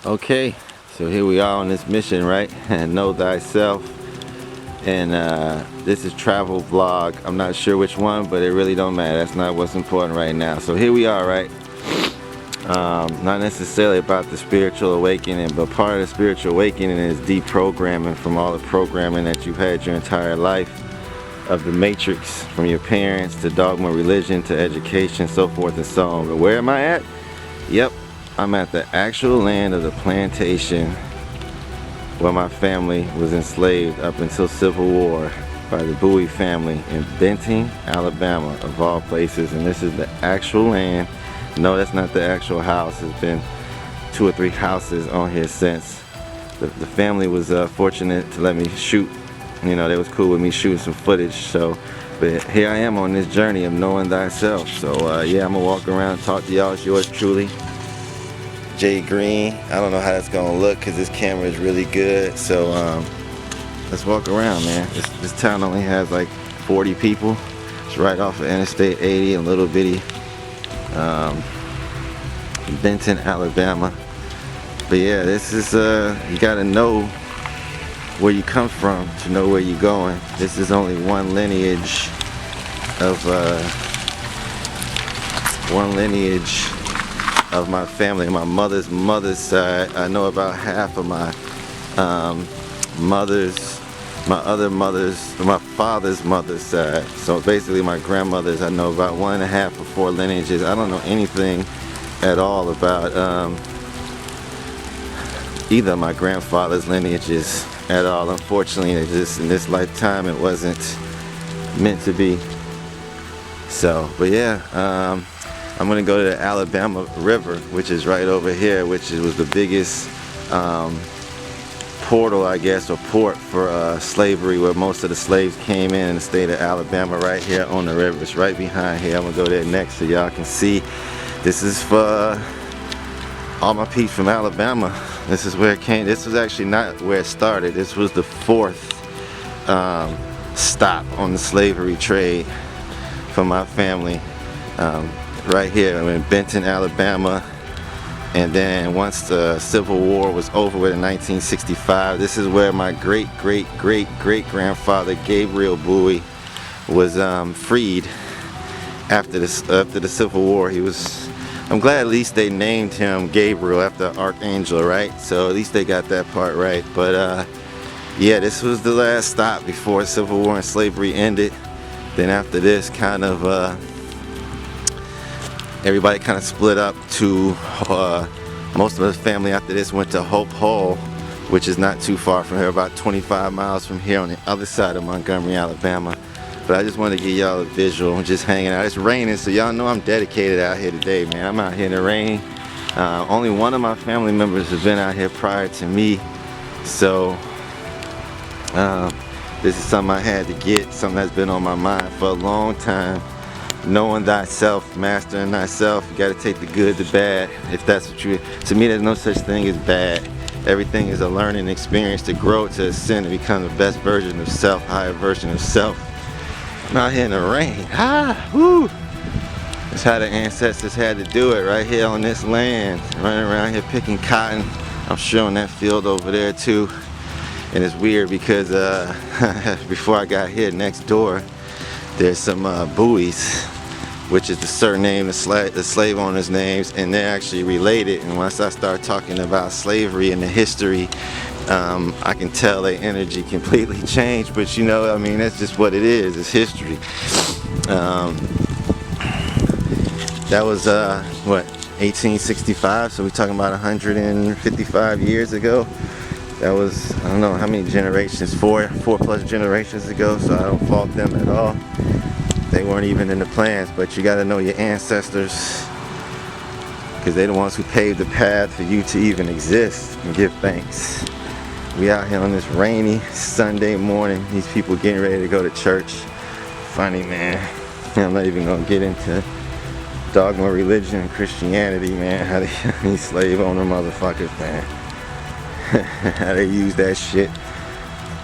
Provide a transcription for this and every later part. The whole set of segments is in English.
Okay, so here we are on this mission, right? And know thyself. And this is travel vlog. I'm not sure which one, but it really don't matter. That's not what's important right now. So here we are, right? Not necessarily about the spiritual awakening, but part of the spiritual awakening is deprogramming from all the programming that you've had your entire life, of the matrix, from your parents to dogma, religion to education, so forth and so on. But where am I at? Yep, I'm at the actual land of the plantation where my family was enslaved up until Civil War by the Bowie family in Benton, Alabama, of all places. And this is the actual land. No, that's not the actual house. There's been 2 or 3 houses on here since. The family was fortunate to let me shoot. You know, they was cool with me shooting some footage. So, but here I am on this journey of knowing thyself. So yeah, I'm gonna walk around and talk to y'all. It's yours truly, Jay Green. I don't know how that's gonna look because this camera is really good. So let's walk around, man. This town only has like 40 people. It's right off of Interstate 80, a little bitty Benton, Alabama. But yeah, this is you gotta know where you come from to know where you're going. This is only one lineage of my family. My mother's side, I know about half of my my father's mother's side. So basically my grandmother's, I know about 1.5 or 4 lineages. I don't know anything at all about either of my grandfather's lineages at all. Unfortunately, in this lifetime it wasn't meant to be. So, but yeah, I'm gonna go to the Alabama River, which is right over here, which was the biggest portal, I guess, or port for slavery, where most of the slaves came in the state of Alabama, right here on the river. It's right behind here. I'm gonna go there next so y'all can see. This is for all my peeps from Alabama. This is where it came. This was actually not where it started. This was the 4th stop on the slavery trade for my family. Right here in Benton, Alabama. And then once the Civil War was over with in 1965, this is where my great-great-great-great-grandfather Gabriel Bowie was freed after the Civil War. He was, I'm glad at least they named him Gabriel after Archangel, right? So at least they got that part right. But yeah, this was the last stop before Civil War and slavery ended. Then after this, kind of everybody kind of split up to most of the family after this went to Hope Hall, which is not too far from here, about 25 miles from here on the other side of Montgomery, Alabama. But I just wanted to give y'all a visual. I'm just hanging out. It's raining, so y'all know I'm dedicated out here today, man. I'm out here in the rain. Only one of my family members has been out here prior to me. So this is something I had to get, something that's been on my mind for a long time. Knowing thyself, mastering thyself. You got to take the good, the bad. If that's what you, to me, there's no such thing as bad. Everything is a learning experience to grow, to ascend, to become the best version of self, higher version of self. I'm out here in the rain. Woo! That's how the ancestors had to do it, right here on this land. Running around here picking cotton. I'm sure on that field over there too. And it's weird because before I got here, next door, there's some Bowies, which is the surname, the slave owners' names, and they're actually related. And once I start talking about slavery and the history, I can tell their energy completely changed. But you know, I mean, that's just what it is. It's history. That was what, 1865? So we're talking about 155 years ago. That was, I don't know how many generations, 4 plus generations ago, so I don't fault them at all. They weren't even in the plans, but you gotta know your ancestors, because they're the ones who paved the path for you to even exist, and give thanks. We out here on this rainy Sunday morning, these people getting ready to go to church. Funny, man. I'm not even gonna get into dogma, religion, and Christianity, man. How these slave owner motherfuckers, man. How they use that shit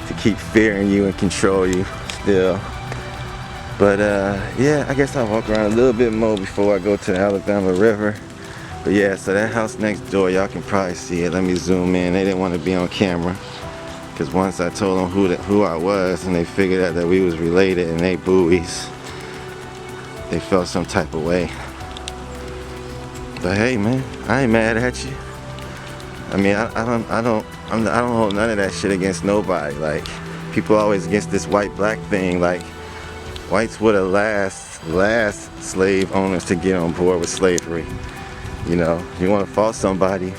to keep fearing you and control you still. But yeah, I guess I'll walk around a little bit more before I go to the Alabama River. But yeah, so that house next door, y'all can probably see it. Let me zoom in. They didn't want to be on camera, because once I told them who I was, and they figured out that we was related and they buoys, they felt some type of way. But hey, man, I ain't mad at you. I mean, I don't hold none of that shit against nobody. Like, people always against this white-black thing. Like, whites were the last slave owners to get on board with slavery. You know, you want to fault somebody,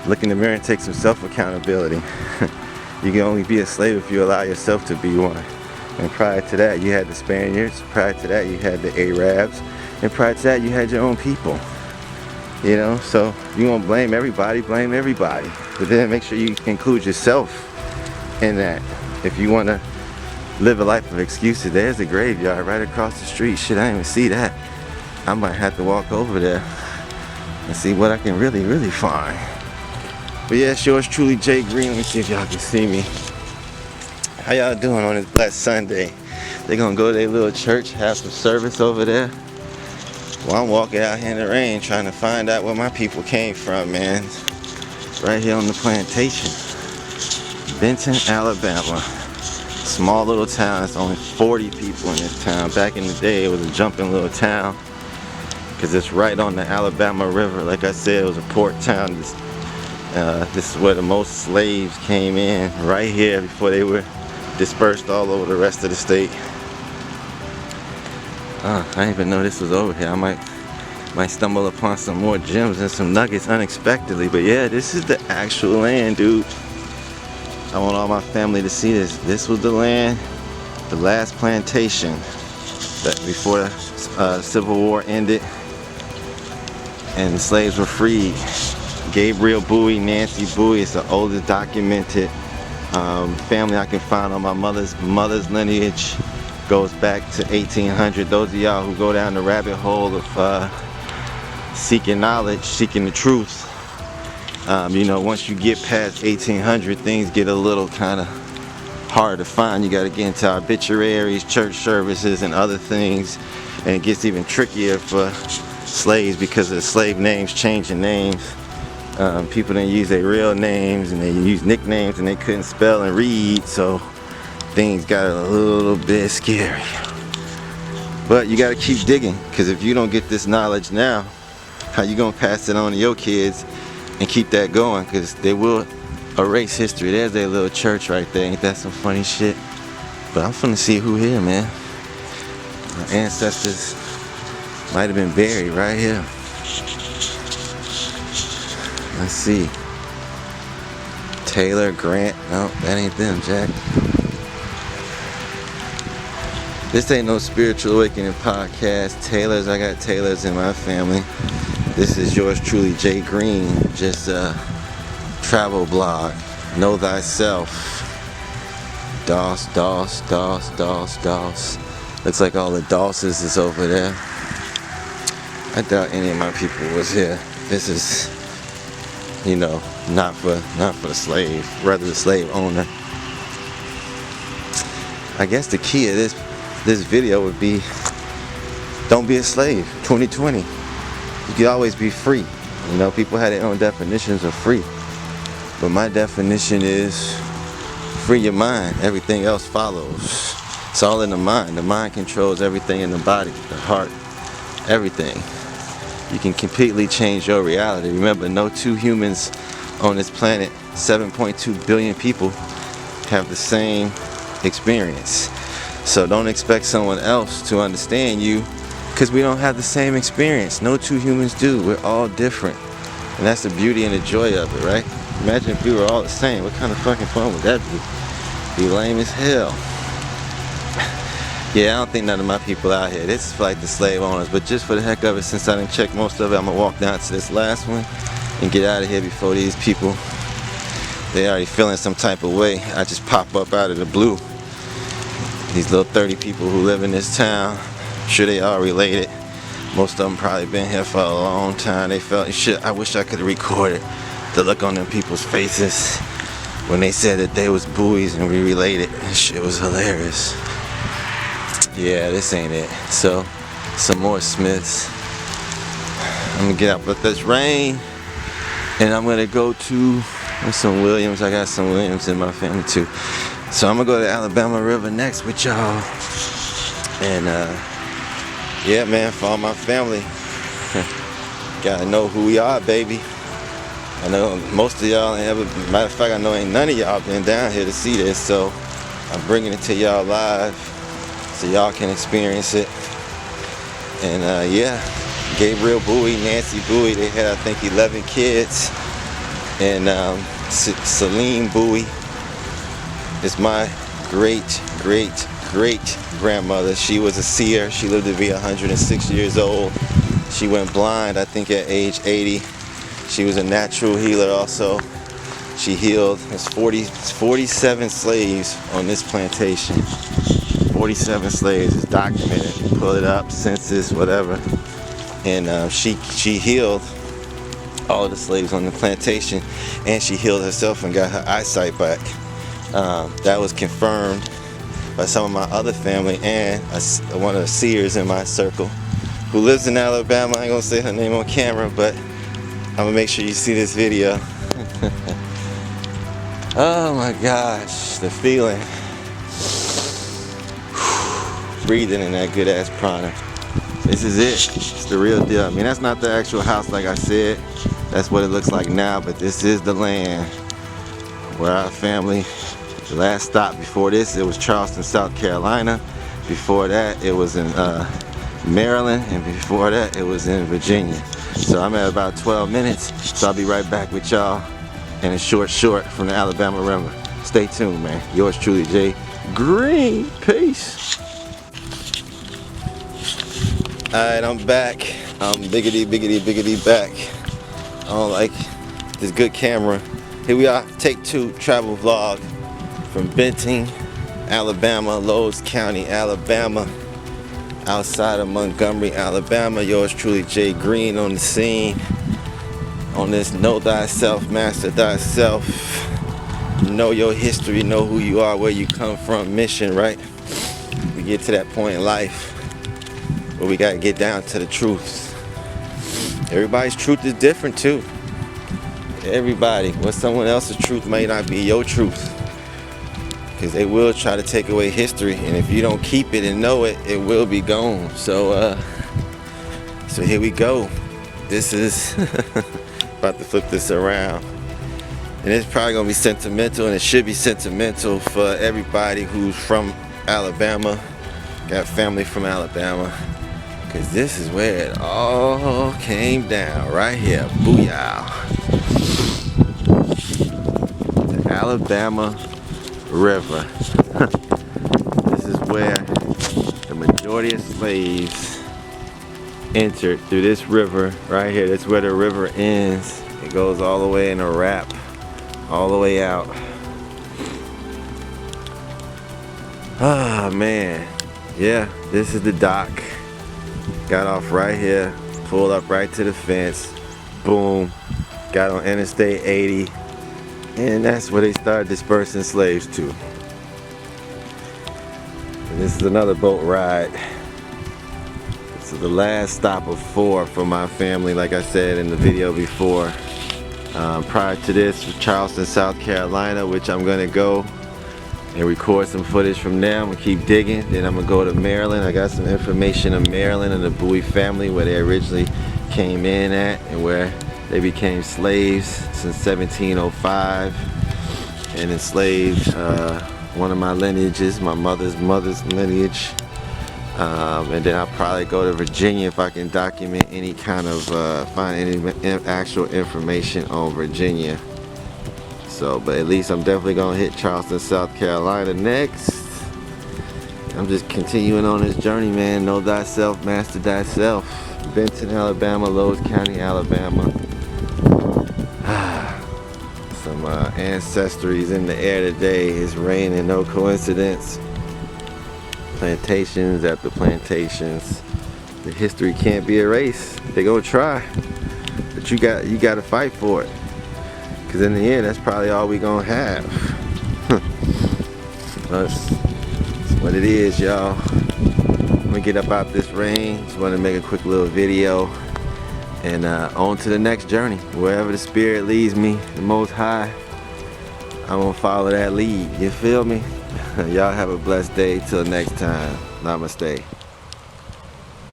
look in the mirror and take some self-accountability. You can only be a slave if you allow yourself to be one. And prior to that, you had the Spaniards. Prior to that, you had the Arabs. And prior to that, you had your own people. You know, so you want to blame everybody, blame everybody. But then make sure you include yourself in that. If you want to live a life of excuses, there's the graveyard right across the street. Shit, I didn't even see that. I might have to walk over there and see what I can really find. But yeah, it's yours truly, Jay Green. Let me see if y'all can see me. How y'all doing on this Black Sunday? They gonna go to their little church, have some service over there. Well, I'm walking out here in the rain trying to find out where my people came from, man. Right here on the plantation. Benton, Alabama. Small little town. It's only 40 people in this town. Back in the day, it was a jumping little town, because it's right on the Alabama River. Like I said, it was a port town. This is where the most slaves came in, right here, before they were dispersed all over the rest of the state. I didn't even know this was over here. I might stumble upon some more gems and some nuggets unexpectedly. But yeah, this is the actual land, dude. I want all my family to see this. This was the land, the last plantation that before the Civil War ended and the slaves were freed. Gabriel Bowie, Nancy Bowie is the oldest documented family I can find on my mother's lineage. Goes back to 1800. Those of y'all who go down the rabbit hole of seeking knowledge, seeking the truth, you know, once you get past 1800, things get a little kind of hard to find. You got to get into obituaries, church services, and other things, and it gets even trickier for slaves because of the slave names changing names. People didn't use their real names, and they used nicknames, and they couldn't spell and read, so things got a little bit scary. But you got to keep digging, because if you don't get this knowledge now, how you gonna pass it on to your kids and keep that going? Because they will erase history. There's their little church right there. Ain't that some funny shit? But I'm finna see who here, man. My ancestors might have been buried right here. Let's see. Taylor, Grant. No, that ain't them, Jack. This ain't no Spiritual Awakening podcast. Taylors, I got Taylors in my family. This is yours truly, Jay Green. Just a travel blog. Know Thyself. Doss. Looks like all the Dosses is over there. I doubt any of my people was here. This is, you know, not for the slave, rather the slave owner. I guess the key of this video would be, don't be a slave. 2020. You can always be free. You know, people had their own definitions of free, but my definition is free your mind. Everything else follows. It's all in the mind. The mind controls everything in the body, the heart, everything. You can completely change your reality. Remember, no two humans on this planet, 7.2 billion people, have the same experience. So don't expect someone else to understand you, because we don't have the same experience. No two humans do. We're all different. And that's the beauty and the joy of it, right? Imagine if we were all the same. What kind of fucking fun would that be? Be lame as hell. Yeah, I don't think none of my people out here. This is for like the slave owners, but just for the heck of it, since I didn't check most of it, I'm gonna walk down to this last one and get out of here before these people, they already feeling some type of way. I just pop up out of the blue. These little 30 people who live in this town, I'm sure they all related. Most of them probably been here for a long time. They felt shit. I wish I could have recorded the look on them people's faces when they said that they was buoys and we related. Shit was hilarious. Yeah, this ain't it. So, some more Smiths. I'm gonna get out with this rain, and I'm gonna go to some Williams. I got some Williams in my family too. So I'm gonna go to the Alabama River next with y'all. And yeah, man, for all my family, gotta know who we are, baby. I know most of y'all ain't ever, matter of fact, I know ain't none of y'all been down here to see this, so I'm bringing it to y'all live so y'all can experience it. And yeah, Gabriel Bowie, Nancy Bowie, they had I think 11 kids. And Celine Bowie is my great grandmother. She was a seer. She lived to be 106 years old. She went blind, I think, at age 80. She was a natural healer also. She healed, there's 47 slaves on this plantation. 47 slaves, it's documented. Pull it up, census, whatever. And she healed all of the slaves on the plantation, and she healed herself and got her eyesight back. That was confirmed by some of my other family and one of the seers in my circle who lives in Alabama. I ain't gonna say her name on camera, but I'm gonna make sure you see this video. Oh my gosh, the feeling. Breathing in that good ass prana. This is it. It's the real deal. I mean, that's not the actual house like I said. That's what it looks like now, but this is the land where our family, the last stop before this, it was Charleston, South Carolina. Before that, it was in Maryland, and before that, it was in Virginia. So I'm at about 12 minutes, so I'll be right back with y'all in a short from the Alabama River. Stay tuned, man. Yours truly, Jay Green. Peace. Alright, I'm back. I'm biggity back. I don't like this good camera. Here we are, take 2 travel vlog from Benton, Alabama, Lowe's County, Alabama, outside of Montgomery, Alabama. Yours truly, Jay Green, on the scene on this Know Thyself, Master Thyself, know your history, know who you are, where you come from mission, right? We get to that point in life where we gotta get down to the truth. Everybody's truth is different too. Everybody, what someone else's truth may not be your truth, because they will try to take away history, and if you don't keep it and know it, it will be gone. So here we go. This is about to flip this around, and it's probably gonna be sentimental, and it should be sentimental for everybody who's from Alabama, got family from Alabama, because this is where it all came down, right here. Booyah. The Alabama River. This is where the majority of slaves entered, through this river right here. That's where the river ends. It goes all the way in a wrap, all the way out. Ah, man. Yeah, this is the dock. Got off right here, pulled up right to the fence, boom, got on Interstate 80, and that's where they started dispersing slaves to. And this is another boat ride. This is the last stop of 4 for my family, like I said in the video before. Prior to this, Charleston, South Carolina, which I'm gonna go and record some footage from there. I'm gonna keep digging. Then I'm gonna go to Maryland. I got some information of Maryland and the Bowie family, where they originally came in at and where they became slaves since 1705 and enslaved one of my lineages, my mother's lineage. And then I'll probably go to Virginia if I can document any kind of, find any actual information on Virginia. So, but at least I'm definitely gonna hit Charleston, South Carolina next. I'm just continuing on this journey, man. Know thyself, master thyself. Benton, Alabama, Lowe's County, Alabama. Some ancestries in the air today. It's raining, no coincidence. Plantations after plantations. The history can't be erased. They're gonna try, but you got to fight for it. Because in the end, that's probably all we gonna have. That's what it is, y'all. I'm gonna get up out this rain. Just want to make a quick little video and on to the next journey. Wherever the Spirit leads me, the Most High, I'm gonna follow that lead. You feel me? Y'all have a blessed day. Till next time. Namaste.